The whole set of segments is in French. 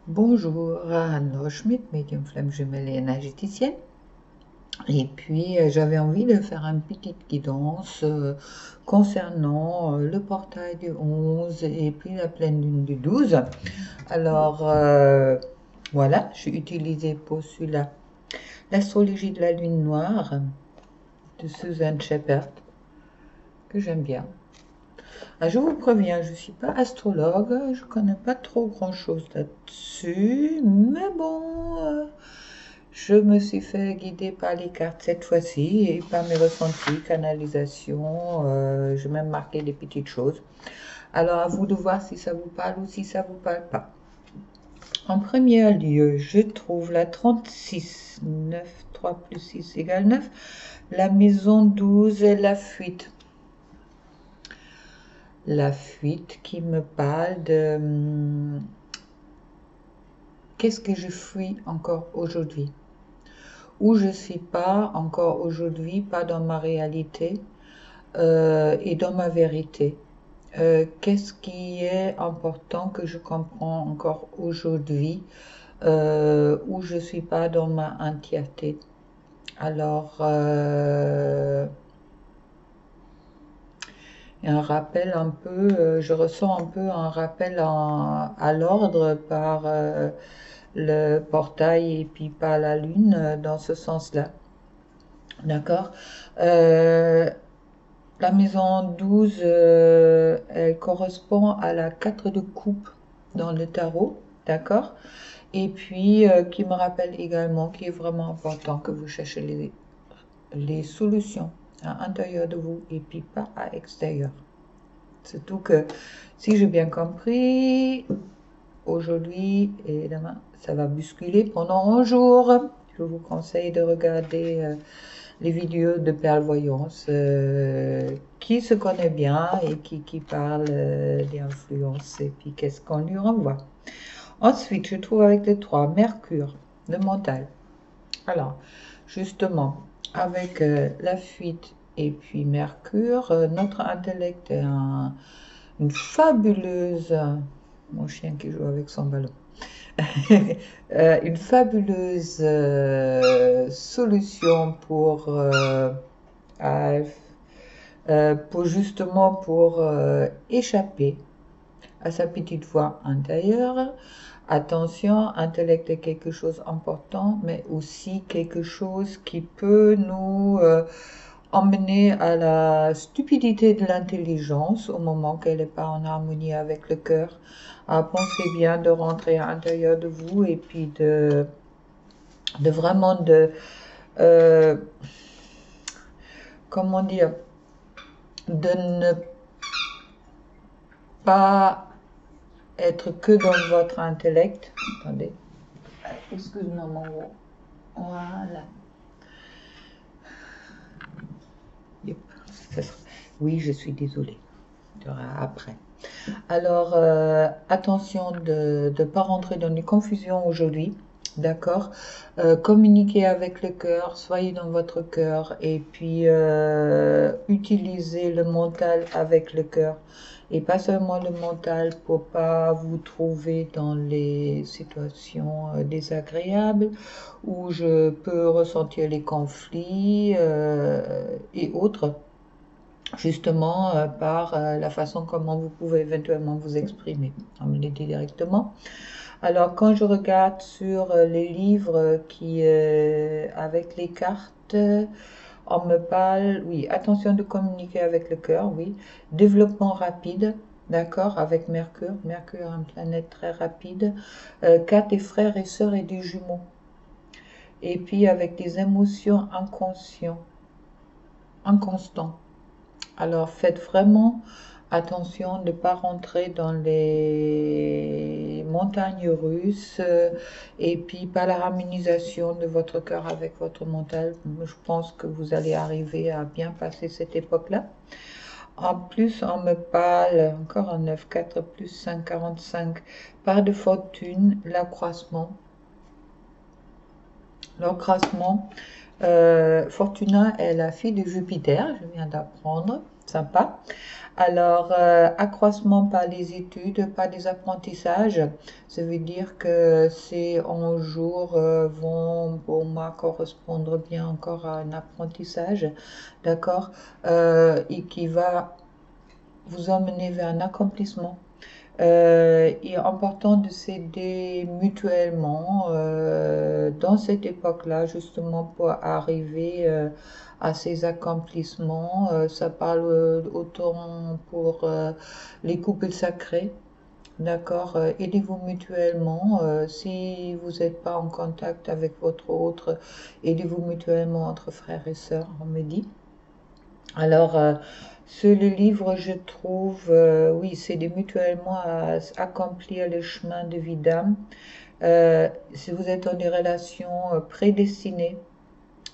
Bonjour, Anne Schmidt, médium flamme jumelle et énergéticienne. Et puis, j'avais envie de faire une petite guidance concernant le portail du 11 et puis la pleine lune du 12. Alors, voilà, j'ai utilisé pour celui-là l'astrologie de la lune noire de Susan Shepard, que j'aime bien. Je vous préviens, je ne suis pas astrologue, je ne connais pas trop grand-chose là-dessus, mais bon, je me suis fait guider par les cartes cette fois-ci et par mes ressentis, canalisations, j'ai même marqué des petites choses. Alors à vous de voir si ça vous parle ou si ça ne vous parle pas. En premier lieu, je trouve la 36, 9, 3 plus 6 égale 9, la maison 12 et la fuite. La fuite qui me parle de qu'est-ce que je fuis encore aujourd'hui, où je ne suis pas encore aujourd'hui, pas dans ma réalité et dans ma vérité. Qu'est-ce qui est important que je comprends encore aujourd'hui, où je ne suis pas dans ma entièreté. Alors, un rappel un peu, je ressens un peu un rappel à l'ordre par le portail et puis par la lune dans ce sens-là. D'accord. La maison 12, elle correspond à la 4 de coupe dans le tarot. D'accord. Et puis, qui me rappelle également qu'il est vraiment important que vous cherchez les solutions à l'intérieur de vous et puis pas à l'extérieur. Surtout que, si j'ai bien compris, aujourd'hui et demain, ça va bousculer pendant un jour. Je vous conseille de regarder les vidéos de Perle Voyance qui se connaît bien et qui parle des influences et puis qu'est-ce qu'on lui renvoie. Ensuite, je trouve avec les 3, Mercure, le mental. Alors, justement, avec la fuite et puis Mercure, notre intellect est une fabuleuse, mon chien qui joue avec son ballon, une fabuleuse solution pour justement pour échapper à sa petite voix intérieure. Attention, intellect est quelque chose d'important, mais aussi quelque chose qui peut nous emmener à la stupidité de l'intelligence au moment qu'elle n'est pas en harmonie avec le cœur. Pensez bien de rentrer à l'intérieur de vous et puis de vraiment comment dire, de ne pas être que dans votre intellect. Attendez. Excuse-moi mon mot. Voilà. Yep. Oui, je suis désolée. Il y aura après. Alors, attention de ne pas rentrer dans des confusions aujourd'hui. D'accord. Communiquez avec le cœur, soyez dans votre cœur et puis utilisez le mental avec le cœur. Et pas seulement le mental pour pas vous trouver dans les situations désagréables où je peux ressentir les conflits et autres, justement par la façon comment vous pouvez éventuellement vous exprimer. On me l'a dit directement. Alors, quand je regarde sur les livres qui, avec les cartes, on me parle, oui, attention de communiquer avec le cœur, oui. Développement rapide, d'accord, avec Mercure. Mercure, une planète très rapide. 4 des frères et sœurs et des jumeaux. Et puis avec des émotions inconstantes. Alors, faites vraiment attention de ne pas rentrer dans les montagnes russes et puis pas la harmonisation de votre cœur avec votre mental. Je pense que vous allez arriver à bien passer cette époque-là. En plus, on me parle, encore en 9, 4 plus 5, 45, par de fortune, l'accroissement. L'accroissement, Fortuna est la fille de Jupiter, je viens d'apprendre, sympa. Alors, accroissement par les études, par des apprentissages, ça veut dire que ces 11 jours vont pour moi correspondre bien encore à un apprentissage, d'accord, et qui va vous emmener vers un accomplissement. Il est important de s'aider mutuellement dans cette époque-là, justement pour arriver à ces accomplissements. Ça parle autant pour les couples sacrés. D'accord, aidez-vous mutuellement. Si vous n'êtes pas en contact avec votre autre, aidez-vous mutuellement entre frères et sœurs, on me dit. Alors, le livre, je trouve, oui, c'est de mutuellement à accomplir le chemin de vie d'âme. Si vous êtes dans des relations prédestinées,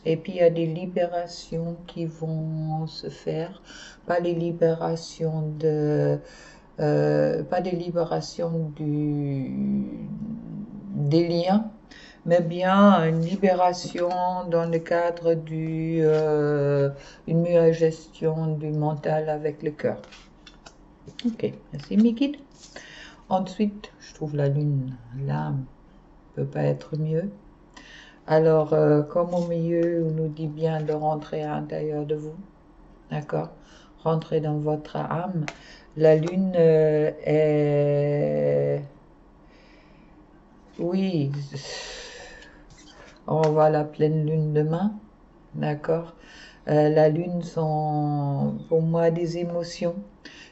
et puis il y a des libérations qui vont se faire, pas les libérations pas des libérations des liens, mais bien une libération dans le cadre une meilleure gestion du mental avec le cœur. Ok, merci mes guides. Ensuite, je trouve la lune, là, peut pas être mieux. Alors, comme au milieu, on nous dit bien de rentrer à l'intérieur de vous, d'accord? Rentrer dans votre âme. La lune est... Oui, on va voir la pleine lune demain, d'accord? La lune sont pour moi des émotions,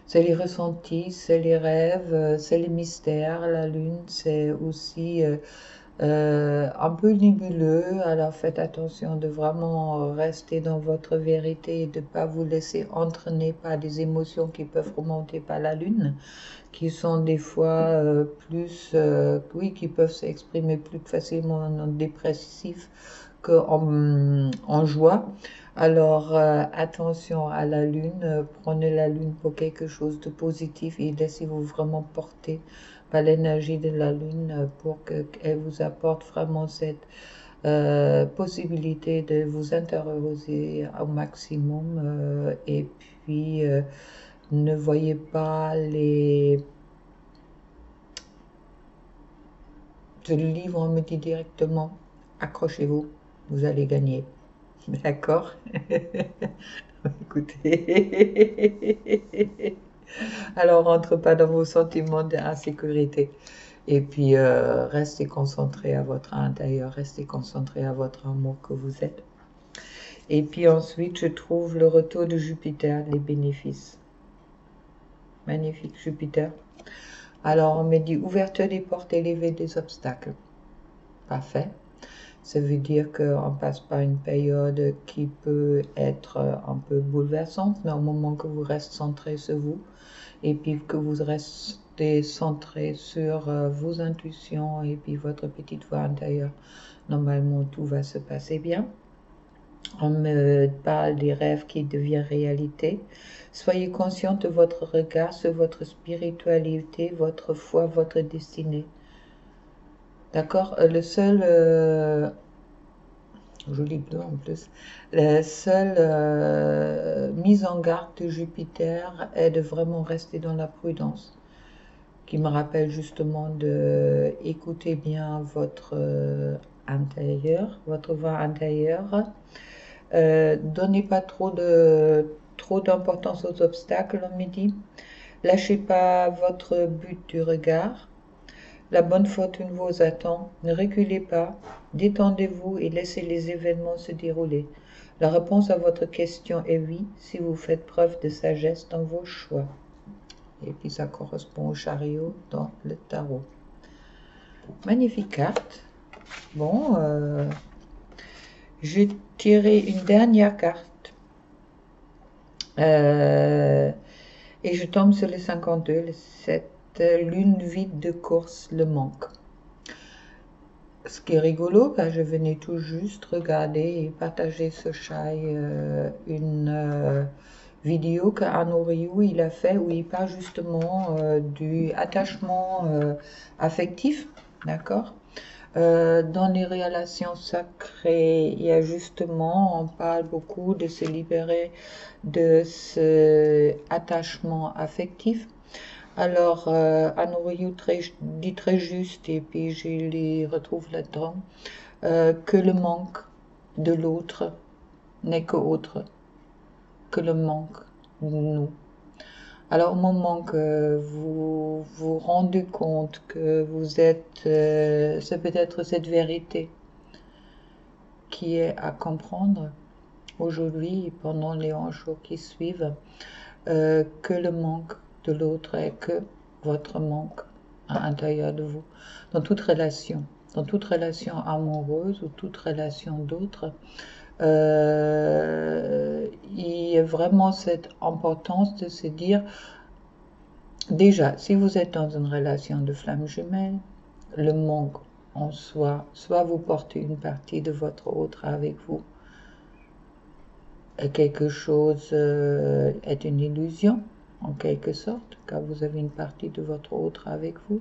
c'est les ressentis, c'est les rêves, c'est les mystères. La lune, c'est aussi un peu nébuleux, alors faites attention de vraiment rester dans votre vérité et de ne pas vous laisser entraîner par des émotions qui peuvent remonter par la lune, qui sont des fois oui, qui peuvent s'exprimer plus facilement en dépressif qu'en joie. Alors, attention à la lune, prenez la lune pour quelque chose de positif et laissez-vous vraiment porter par l'énergie de la lune pour qu'elle vous apporte vraiment cette possibilité de vous intérioriser au maximum et puis ne voyez pas le livre, on me dit directement, accrochez-vous, vous allez gagner. D'accord? Écoutez. Alors, rentre pas dans vos sentiments d'insécurité. Et puis, restez concentré à votre intérieur, restez concentré à votre amour que vous êtes. Et puis ensuite, je trouve le retour de Jupiter, les bénéfices. Magnifique Jupiter. Alors, on me dit ouverture des portes élevées des obstacles. Parfait. Ça veut dire qu'on passe par une période qui peut être un peu bouleversante, mais au moment que vous restez centré sur vous, et puis que vous restez centré sur vos intuitions et puis votre petite voix intérieure, normalement tout va se passer bien. On me parle des rêves qui deviennent réalité. Soyez conscient de votre regard sur votre spiritualité, votre foi, votre destinée. D'accord? Le seul... joli bleu en plus. La seule mise en garde de Jupiter est de vraiment rester dans la prudence, qui me rappelle justement de écouter bien votre intérieur, votre voix intérieure. Donnez pas trop d'importance aux obstacles, on me dit. Lâchez pas votre but du regard. La bonne fortune vous attend. Ne reculez pas. Détendez-vous et laissez les événements se dérouler. La réponse à votre question est oui, si vous faites preuve de sagesse dans vos choix. Et puis ça correspond au chariot dans le tarot. Magnifique carte. Bon, j'ai tiré une dernière carte. Et je tombe sur le 52, cette lune vide de course, le manque. Ce qui est rigolo, car je venais tout juste regarder et partager ce Shai une vidéo qu'Arnaud Rioux il a fait, où il parle justement du attachement affectif, d'accord, Dans les relations sacrées, il y a justement, on parle beaucoup de se libérer de ce attachement affectif. Alors, Anne Ryu dit très juste, et puis je les retrouve là-dedans, que le manque de l'autre n'est que autre que le manque de nous. Alors, au moment que vous vous rendez compte que vous êtes, c'est peut-être cette vérité qui est à comprendre aujourd'hui, pendant les 11 jours qui suivent, que le manque de l'autre est que votre manque à l'intérieur de vous. Dans toute relation amoureuse ou toute relation d'autre, il y a vraiment cette importance de se dire, déjà, si vous êtes dans une relation de flamme jumelle, le manque en soi, soit vous portez une partie de votre autre avec vous, et quelque chose est une illusion, en quelque sorte, car vous avez une partie de votre autre avec vous.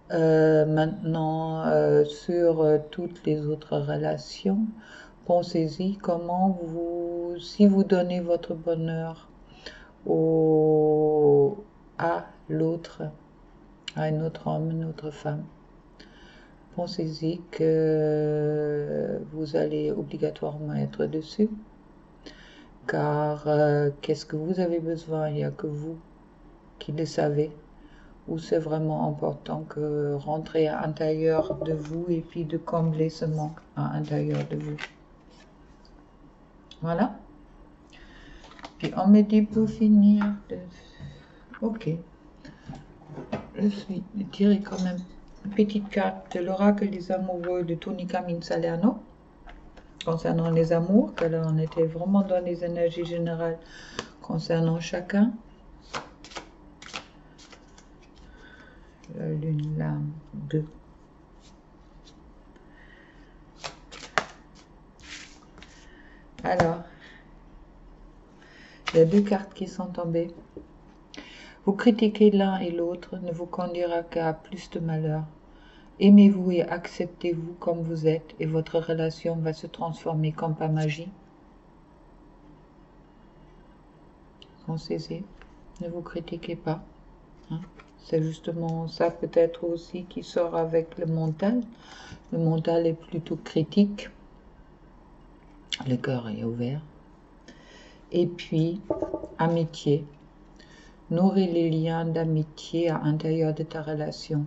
Maintenant, sur toutes les autres relations, pensez-y comment si vous donnez votre bonheur à l'autre, à un autre homme, une autre femme, pensez-y que vous allez obligatoirement être dessus, car qu'est-ce que vous avez besoin, il n'y a que vous qui le savez, ou c'est vraiment important que rentrer à l'intérieur de vous et puis de combler ce manque à l'intérieur de vous. Voilà. Puis on me dit pour finir, ok, je dirais quand même une petite carte de l'oracle des amoureux de Tony Camille Salerno, concernant les amours, car là on était vraiment dans les énergies générales concernant chacun. La lune, l'âme, 2. Alors, il y a 2 cartes qui sont tombées. Vous critiquez l'un et l'autre ne vous conduira qu'à plus de malheur. Aimez-vous et acceptez-vous comme vous êtes et votre relation va se transformer comme par magie. Pensez-y, ne vous critiquez pas. Hein? C'est justement ça peut-être aussi qui sort avec le mental. Le mental est plutôt critique. Le cœur est ouvert. Et puis, amitié. Nourris les liens d'amitié à l'intérieur de ta relation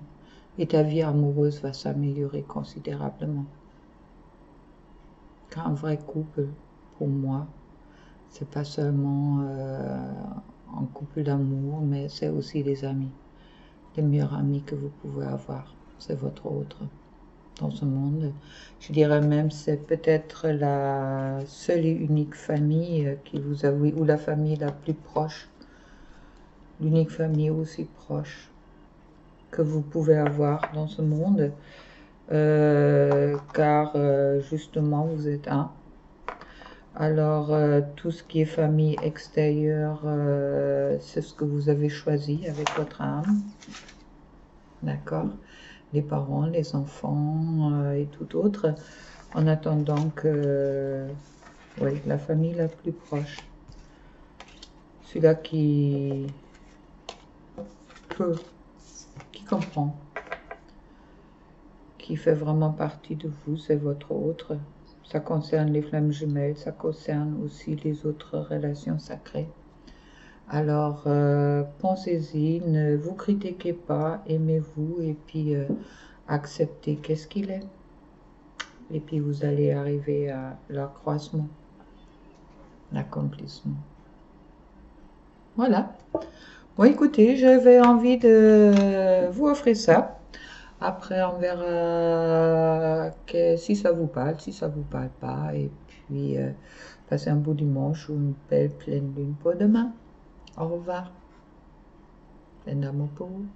et ta vie amoureuse va s'améliorer considérablement. Car un vrai couple, pour moi, c'est pas seulement un couple d'amour, mais c'est aussi des amis. Les meilleurs amis que vous pouvez avoir, c'est votre autre. Dans ce monde, je dirais même c'est peut-être la seule et unique famille qui vous a, ou la famille la plus proche, l'unique famille aussi proche que vous pouvez avoir dans ce monde, car justement vous êtes un. Alors tout ce qui est famille extérieure, c'est ce que vous avez choisi avec votre âme, d'accord? Les parents, les enfants et tout autre, en attendant que, oui, la famille la plus proche, celui-là qui peut, qui comprend, qui fait vraiment partie de vous, c'est votre autre. Ça concerne les flammes jumelles, ça concerne aussi les autres relations sacrées. Alors, pensez-y, ne vous critiquez pas, aimez-vous et puis acceptez qu'est-ce qu'il est. Et puis vous allez arriver à l'accroissement, l'accomplissement. Voilà. Bon, écoutez, j'avais envie de vous offrir ça. Après, on verra si ça vous parle, si ça vous parle pas. Et puis, passez un beau dimanche ou une belle pleine lune pour demain. Au revoir. Plein d'amour pour vous.